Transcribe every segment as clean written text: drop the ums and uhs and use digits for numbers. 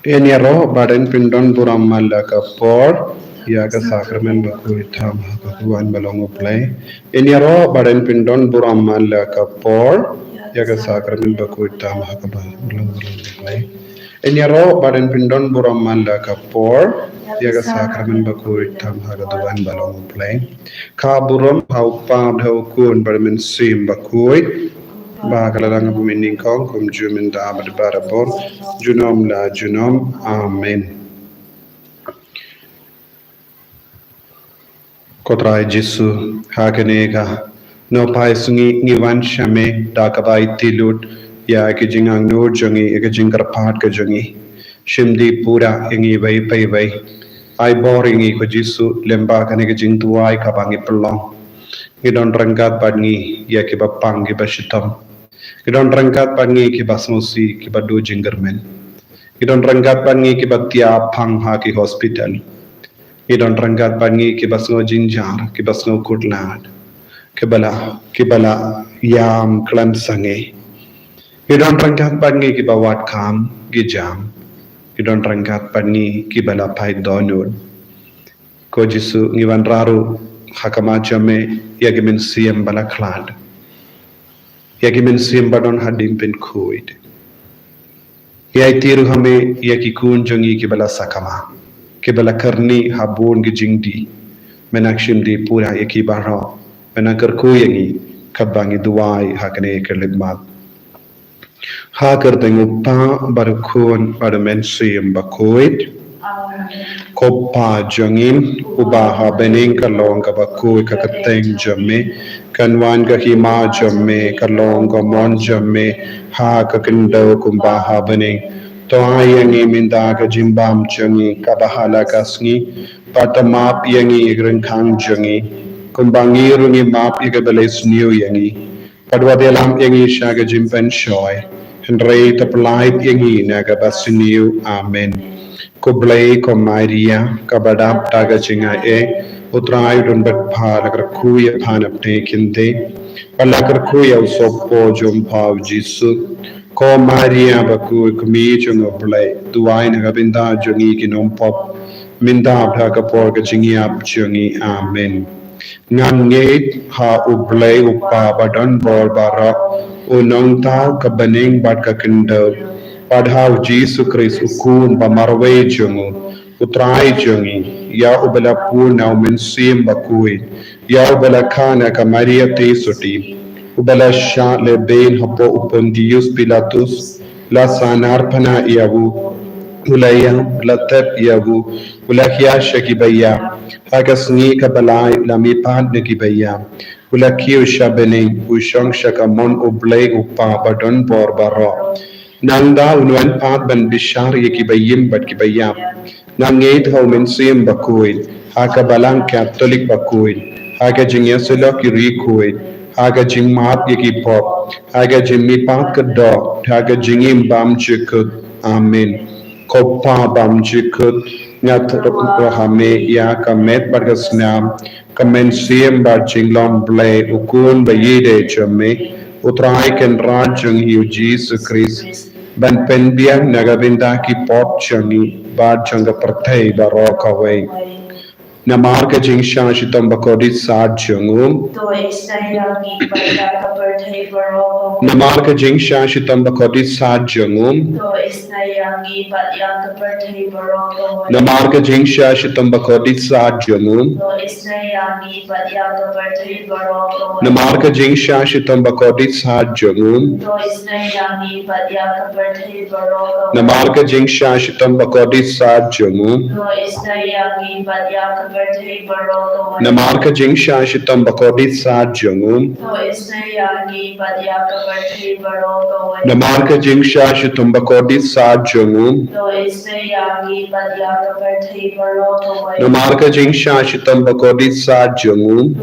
Eniaro baden pindon buram malaka por yaga sakramen baku itam hakakuan balongo play. Eniaro baden pindon buram malaka por yaga sakramen baku itam hakaba balongo play. Eniaro baden pindon buram malaka por yaga sakramen baku itam hakaduan balongo play. Ka buram haupa dhaukun barmen sim bakui Bakalarang bumining kong kum jumin da abad barabor junom la junom amen. Kotrai Jesu hakanega no pai sungi ngiwan shame da kabai tilut ya ke jingang nur jongi ke jingar pat ke jongi shimdi pura ingi vai pai vai ai boringi ko Jesu lemba kanega jing tuai kabangi pelong ngidon rangkat bangi ya ke bapang ke bashitam Kidon rangkat pangi ki basmosi ki badu jingermen. Kidon rangkat pangi ki batia pang ha ki hospital. Kidon rangkat pangi ki basno jinjar ki basno kutland. Kibala yam klan sange. Kidon rangkat pangi ki bawat kam ki jam. Kidon rangkat pangi ki bala pai donut. Ko Jisu ngiwan raru hakama jame yagimin siem bala klad. Yagimin sim badon hadim pen kuid. Yai tiru hame yaki kun jongi kibala sakama. Kibala karni habun gijingdi. Menakshim di pura yaki baro. Menakar kuyangi kabangi duwai hakane kerlibmat. Hakar tengu pa barukun barumen sim bakuid. Kopa jangin ubaha bening kalong kabakui kakateng jame kanwan ka hima jame kalong ka mon jame ha kakindo kumbaha bening to ayangi minda ka jimbam jangi kabahala kasngi patamap yangi igrengkang jangi kumbangi rungi map igabales new yangi padwadelam yangi shaga jimpen shoy henrei taplait yangi naga basiniu amen Kublai ko Maria kabadap taga jinga utrai runbat phalakar kuya phanapne kinte palakar kuya usoppo jompav jisu ko Maria baku kumi junga blai duai naga binda jungi kinompop minda bhaga porga jingi ap jungi amen ngan ha ublai upa badan bor bara unong tau kabaning bat kakindo Padhau Jesu Christ ukun pamarway jungu utrai jungi ya ubala puna umensim bakui ya ubala kana ka Maria te suti ubala sha le ben hapo upondius Pilatus la sanarpana iavu ulaya latep iavu ulakia shakibaya hagasni kabalai lamipan nekibaya ulakiu shabene ushang shakamon ublay upa badon bor baro Nanda unwan pat ban bishar ki bayim bat ki bayam. Nangait how men sim bakuin. Haka balang Catholic bakuin. Haka jing yasula ki rikuin. Haka jing map ki pop. Haka jing mi pat ka dog. Haka jingim bam chikut. Amen. Kopa bam chikut. Ngat rahame ya kamet bagasnam. Kamen sim bat jinglom blay ukun bayide chame. Utrai ken rajang hiu Jesus Christ. Ban penbiang nagabinda ki pop changi bad changa pertei baroka way. Namar ka jing shitam bakodit sad changum. Namar ka jing shitam bakodit sad changum. Namar ka jing shitam bakodit sad changum. Namar ka jing shitam bakodit sad changum. Namar ka jing shitam bakodit sad changum. Namarka jingsha shitam bakodi sa jungum. Namarka jingsha shitam bakodi sa jungum. Namarka jingsha shitam bakodi sa jungum.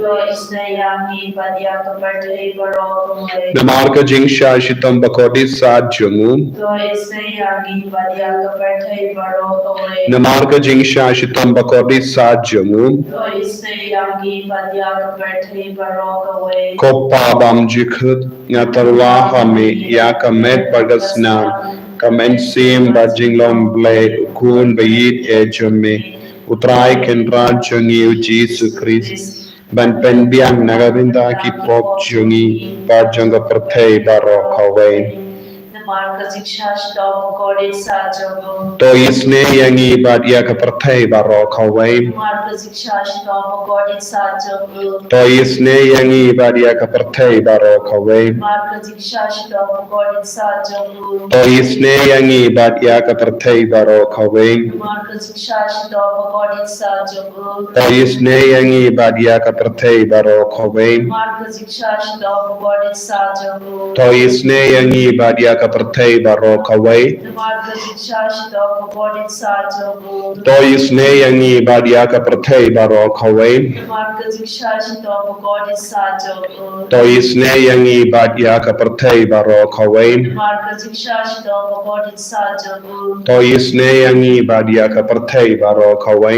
Namarka jingsha shitam bakodi sa jungum. Namarka jingsha shitam bakodi sa jungum. Koppa bam jikut ngatarwa hame ya kamet bagasna kamensim Jingisynei-blei kun bayit e jome utrai kenra jungi Jesus Christ ban penbiang nagarinda ki pop jungi bar janga perthei baro kawe to isne yangi badia ka perthei baro kawe to isne yangi badia ka perthei baro kawe to isne yangi badia ka perthei baro kawe to isne yangi badia ka perthei baro kawe to isne yangi badia ka perthei baro kawe to isne yangi badia ka perthei baro kawe to isne yangi badia ka perthei baro kawe to isne yangi badia ka perthei baro kawe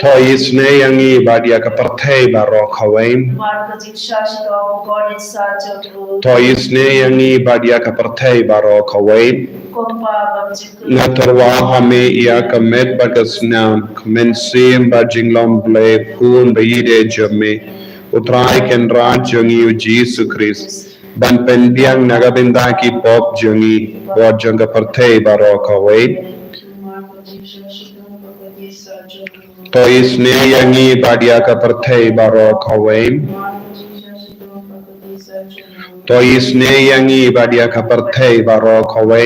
to isne yangi badia ka perthei baro kawe to isne yangi badia ka perthei baro kawe ngatarwa hame ya kamet bagasna kamensim Jingisynei-blei kun bayide jame utrai kenra jungi Jesus Christ ban penbiang nagabinda ki pop jungi bod janga perthei baro kawe to isne yangi badia ka perthei baro kawe to isne yangi badia ka perthei baro kawe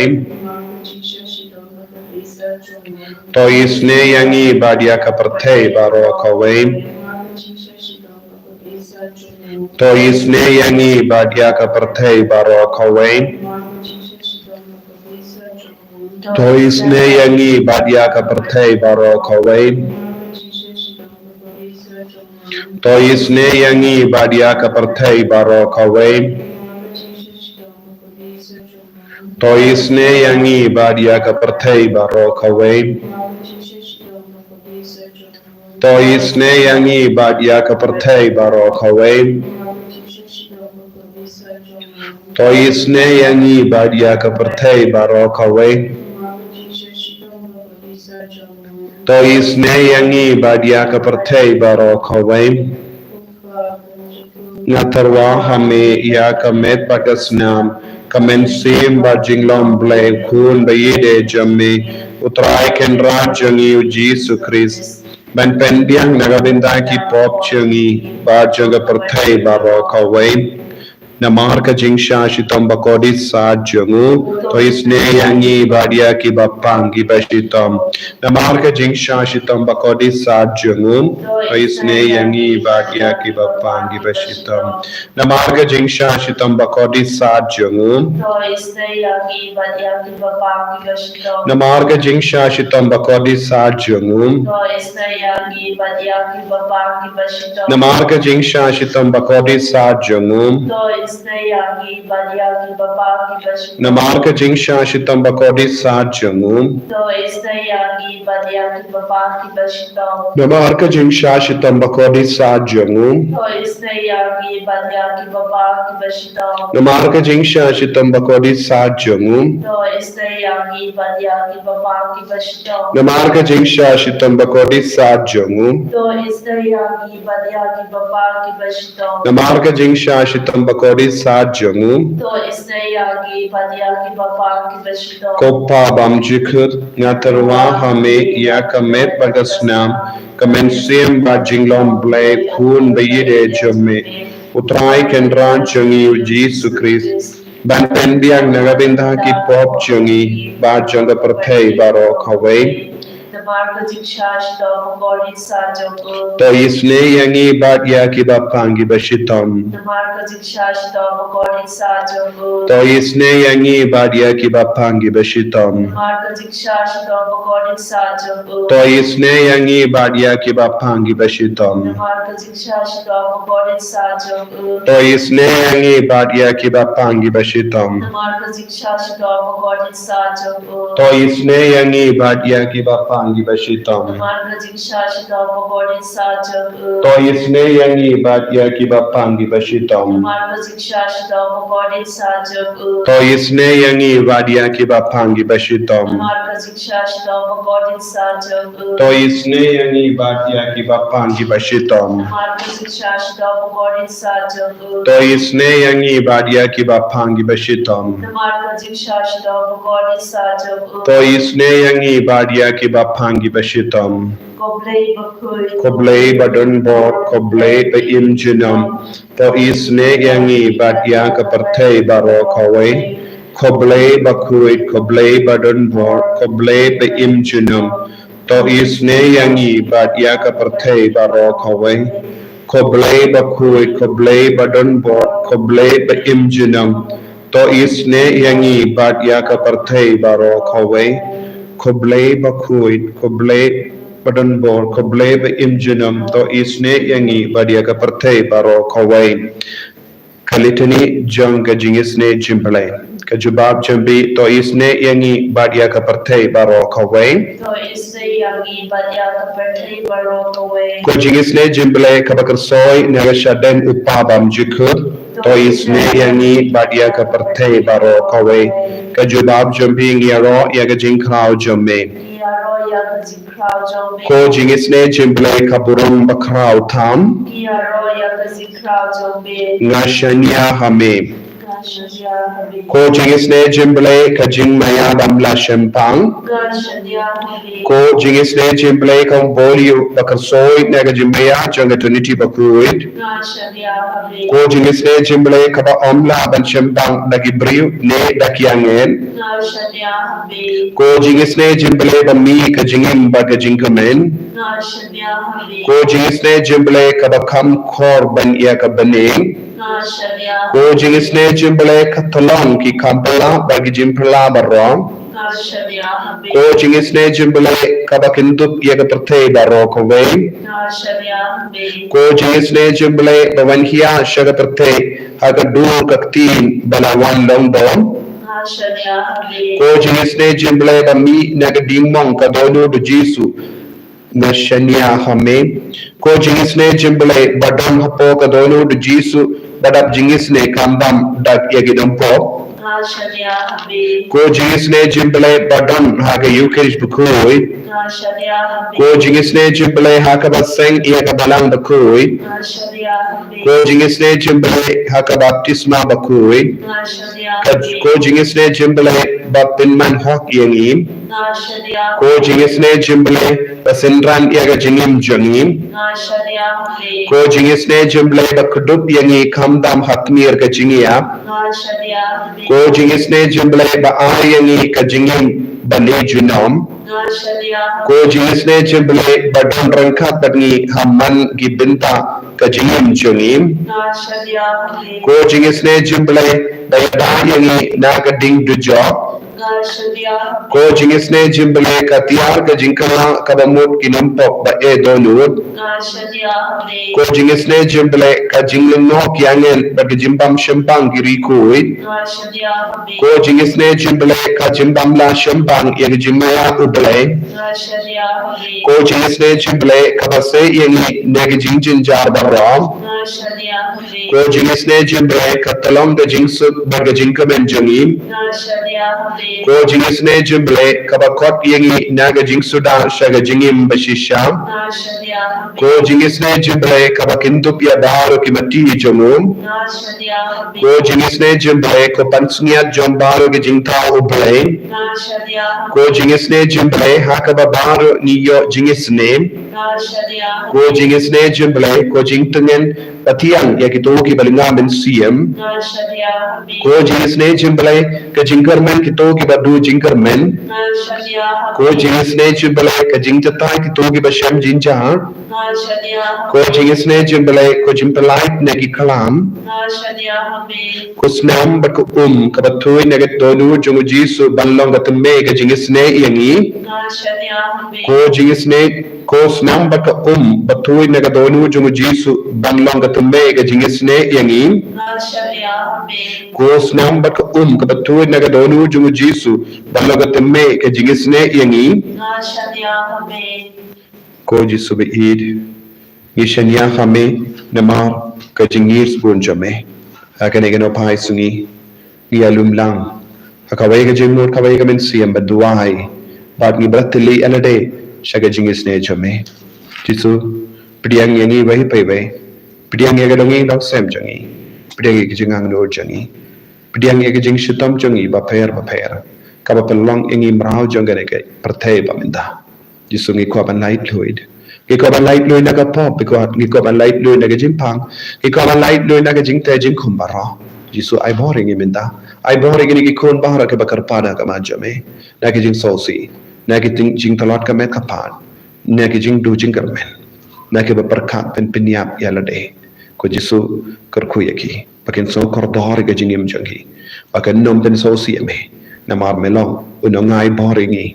to isne yangi badia ka perthei baro kawe to isne yangi badia ka perthei baro kawe to isne yangi badia ka perthei baro kawe to isne yangi badia ka perthei baro kawe to isne yangi badia ka perthei baro kawe to isne yangi badia ka perthei baro kawe to isne yangi badia ka perthei baro kawe to isne yangi badia ka perthei baro kawe ngatarwa hame ya kamet bagasna kamensim Jingisynei-blei kun bayide jame utrai kenra jungi Jesus Christ ban penbiang nagabinda ki pop jungi bar janga perthei baro kawe namarka jingsha shitam bakodi sa jungu to isne yangi badia ki bapangi bashitam namarka jingsha shitam bakodi sa jungu to isne yangi badia ki bapangi bashitam namarka jingsha shitam bakodi sa jungu namarka jingsha shitam bakodi sa jungu namarka jingsha shitam bakodi sa jungu namarka jingsha shitam bakodi sa jungu namarka jingsha shitam bakodi sa jungu namarka jingsha shitam bakodi sa jungu namarka jingsha shitam bakodi sa jungu namarka jingsha shitam bakodi sa jungu koppa bam jikut ngatarwa hame ya kamet bagasna kamensim Jingisynei-blei kun bayide jame utrai kenra jungi Jesus Christ ban penbiang nagabinda ki pop jungi bar janga perthei baro kawe To isne yangi bat ya ki bapangi bashitom. To isne yangi bat ya ki bapangi bashitom. To isne yangi bat ya ki bapangi bashitom. To isne yangi bat ya ki bapangi bashitom. To isne yangi bat ya ki bapangi bashitom. To isne yangi bat ya ki bapangi bashitom. To isne yangi bat ya ki bapangi bashitom. To isne yangi bat ya ki bapangi bashitom. To isne yangi bat ya ki bapangi bashitom. To isne yangi bat ya ki bapangi bashitom. Koblei badon bot koblei be imjunam. To isne yangi bat ya ka perthei baro kawai. Koblei bakuit koblei badon bot koblei be imjunam. To isne yangi bat ya ka perthei baro kawai. Koblei bakuit koblei badon bot koblei be imjunam. To isne yangi bat ya ka perthei baro kawai. Koblei bakuit koblei badon bot koblei be imjunam. To isne yangi bat ya ka perthei baro kawai. Kalitani jang ka Jingisynei-blei. Ka jubab jambi to isne yangi bat ya ka perthei baro kawai. Ko Jingisynei-blei ka bakersoi naga shaden upabam jikur. To isne yangi bat ya ka perthei baro kawai. Ka jubab jambi ngiyaro ya ka jingkrao jambi. Ko Jingisynei-blei ka burung bakrao tam. Ngashanya hame. Ko Jingisynei-blei ka jingmaya damla shempang. Ko Jingisynei-blei ka boliu bakersoi naga jimbaya janga tuniti bakuit. Ko Jingisynei-blei ka ba omla ban shempang dagi briu ne dakiangen. Ko Jingisynei-blei ba mi ka jingim ba ka jingkamen. Ko Jingisynei-blei ka ba kam khor ban iya ka baning. Ko Jingisynei-blei ka tolong ki kampala bagi jimpala barong. Ko Jingisynei-blei ka ba kintup iya ka perthei baro kawai. Ko Jingisynei-blei ba wanhia syaga perthei haga dur kaktin balawan longdong. Ko Jingisynei-blei ba mi naga dingmong ka dono do Jisu ngashania hame. Ko Jingisynei-blei badam hapo ka dono do Jisu badap Jingisynei kambam dak yagidampo. Ko Jingisynei-blei badam haga Eucharist bukui. Ko Jingisynei-blei haka baseng iya ka balang bakui. Ko Jingisynei-blei haka baptisma bakui. Ko Jingisynei-blei bapinman hok yangim. Ko Jingisynei-blei basendran iya ka jingim jangim. Ko Jingisynei-blei bakudup yangi kamdam hakmir ka jingia. Ko Jingisynei-blei ba yangi ka jingim bani junom. Ko Jingisynei-blei badon rangkat bani hamman gibinta ka jingim jungim. Ko Jingisynei-blei bayada yangi naga ding dujok. Ko Jingisynei-blei ka tiar ka jingkala ka bamut kinampok ba e donut. Ko Jingisynei-blei ka jinglingok yangen bagi jimbam shempang girikuit. Ko Jingisynei-blei ka jimbamla shempang yang jimmaya ublei. Ko Jingisynei-blei ka basei yangi negi jingjinjar barom. Ko Jingisynei-blei ka talong ka jingsut baga jingkamen jangim. Ko Jingisynei-blei ka bakot yangi naga jingsuda shaga jingim bashisham. Ko Jingisynei-blei ka bakintup ya baru ki mati jangum. Ko Jingisynei-blei ko pansniat jom baru ki jingtao ublei. Ko Jingisynei-blei haka ba baru niyo Jingisynei. Ko Jingisynei-blei ko jingtengen patiang ya kito ki balinga men siem ko jingisynei-blei ka jingkermen kito ki badu jingkermen ko jingisynei-blei ka jingtatai kito ki bashem jinja ko jingisynei-blei ko jimpelait ne ki kalam ko snam bat ko ka bathui ne ga donu jungu jisu banlong ga tumme ka jingisynei yangi ko jingisynei ko snam bat ka bathui ne ga donu jungu jisu banlong ga tumme ka jingisynei yangi ko snam bat ka ka bathui ne ga donu jungu jisu banlong ga tumme ka jingisynei yangi ko jisu be id ngishania khame namar ka jingir spun jame akan egano pai sungi ngialum lang akawai ka jingmur kawai ka men siam baduai bat ngi bratli alade shaga jingisne jame jisu priang yangi vai pai vai priang ya ga dongi dok sem jangi priang ya jingang no jangi priang ya jing shitam jangi ba phair ka ba pelong yangi mrau jangane ke perthai ba minda jisu ngi ko ban light fluid ko ban light lui na ka pop ko ko ban light lui na ka jimpang ko ban light lui na ka jingte jing khumbara jisu ai boring minda ai boring ni ki kon bahara ke bakar pada ka majame na ki jing sosi na ki jing talot ka met ka pan na ki jing du jing karmen na ki ba perkat pen penyap ya lade ko jisu kar khu yaki pakin so kor dor ga jing im jangi pakin nom pen sosi me na mar melong unongai boring ni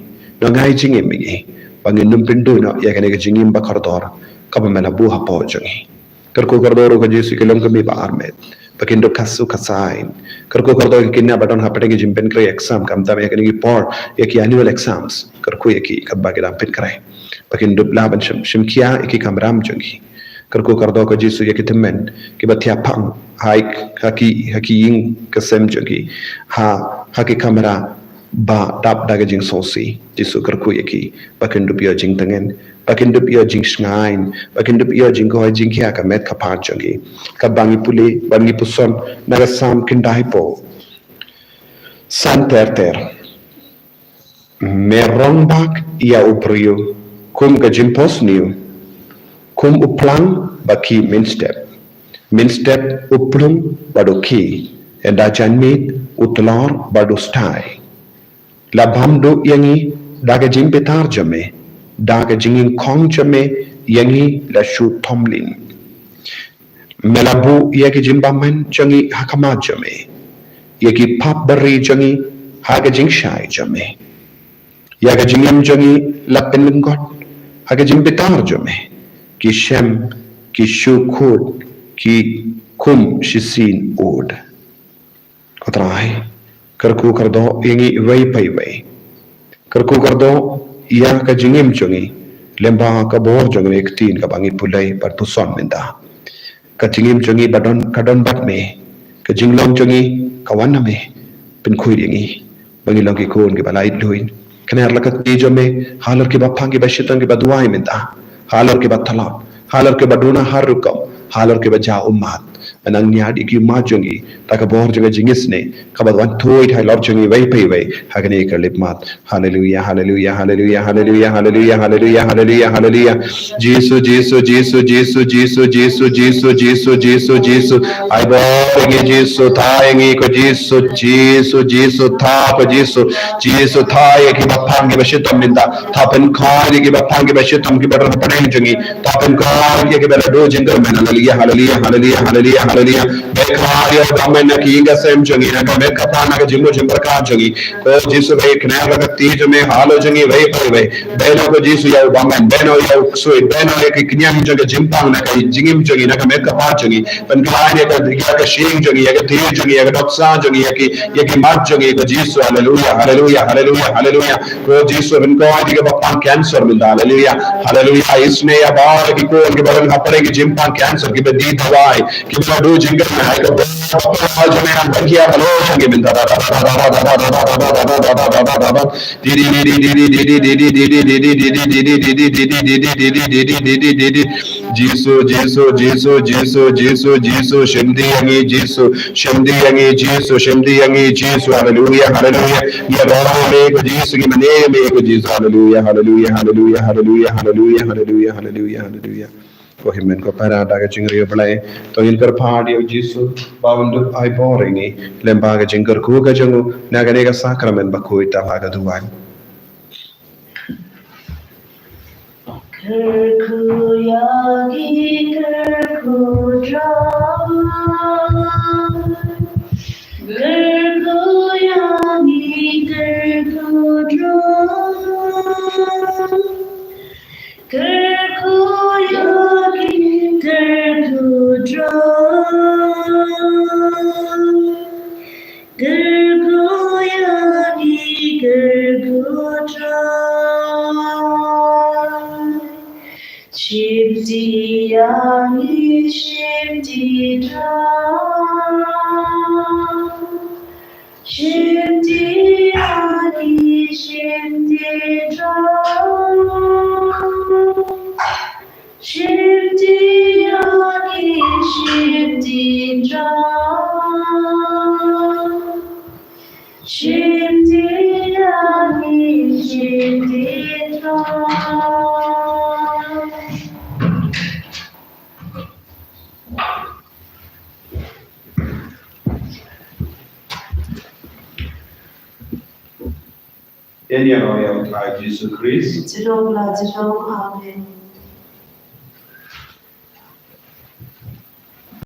no ngai jing im ni bangin num pindu no ya kane jing im ba kor dor ka ba mela bu ha po jangi kar ko kor dor ko jisu ke lom ka mi ba armet pakin do kasu kasain karko kardo kinna badon hapate ki jimpen kre exam kam ta me ki por ya ki annual exams karko ya ki kabba ki dam pin krai pakin dubla ban shimkia ki kamram jangi karko kardo ko jisu ya ki temmen ki bathya phang haki ying kasem jangi haki kamera ba tap daga jing sosi jisu karko ya ki pakin dubya jing tangen pakin dubya jing snain pakin dubya jing ko jing kya ka met ka pa jangi ka bangi puli bangi puson naga sam kindai po san ter merong bak ya uprio kum ka jimpos niu kum uplang baki min step uplung bado ki enda janmit utlor bado stai labam do yangi daga jing petar jame daga jingin kong jame yangi la shu tomlin melabu yaki jimbaman jangi hakama jame yaki pap bari jangi haga jing shai jame yaga jingim jangi lapin lingot haga jing betar jame ki shem ki shu khud ki kum shisin od kotrai karku kardo yangi vai pai vai karku kardo ya ka jingim jangi lemba ka bor jangi ek tin ka bangi pulai par puson minda ka jingim jangi badon kadon bat me ka jinglong jangi kawana me pin khui yangi bangi long ki kon ke balai luin kanar lakat ki jame halar ke bapang ke bashitang ke baduai minda halar ke bathala halar ke baduna harukam halar ke baja ummat anang nyadi ki ma jangi ta ka bor janga jingisne ka badwan thoi thai lor jangi vai pai vai hagane ka lip mat hallelujah hallelujah hallelujah hallelujah hallelujah hallelujah hallelujah hallelujah jesus jesus jesus jesus jesus jesus jesus jesus jesus jesus ai bor ngi jesus tha ngi ko jesus jesus jesus tha ko jesus jesus tha ki bapang ki bashitam minda tha pen kha ki bapang ki bashitam ki badon padai jangi tha pen kha ki bela do jingar men hallelujah hallelujah hallelujah hallelujah hallelujah bekhario damen ki ga sem jangi na ka bekapana ka jimmo jimbarka jangi ko jisu be kna laga tij me halo jangi vai pai vai beno ko jisu ya damen beno ya sui beno ki knyam jaga jimpang na ka jingim jangi na ka bekapa jangi pan khaane ka shing jangi ya ka tij jangi ya ka doksa jangi ya ki mat jangi ko jisu hallelujah hallelujah hallelujah hallelujah ko jisu ben ko adi ka bapang cancer minda hallelujah hallelujah isne ya bar ki ko ke baran hapare ki jimpang cancer ki be di dawai ki do jingar na ai ka आज मैं बंकिया हलो संगे बिंदा जीसु जीसु जीसु जीसु जीसु जीसु शिमदी यंगी जीसु शिमदी यंगी जीसु शिमदी यंगी जीसु हालेलुया हालेलुया ये रोना में को जीसु की मने में को जीसु hallelujah hallelujah hallelujah hallelujah hallelujah hallelujah hallelujah hallelujah ko himen ko parada ga Jingisynei-blei to ilgar party of Jesus baundu ai boringi lembaga jingar ku ga jangu naganega sacrament ba ko ita laga duwan Kerkuyagi kerkudra Kerkuyagi kerkudra Kerkuyagi kerkudra Kerkuyagi kerkudra Shivdiyani Shivdidra Shivdiyani Shivdidra Shivdiyani Shivdidra Shivdiyani Shivdidra Enya royal kai Jesus Christ Zidong la zidong, amen.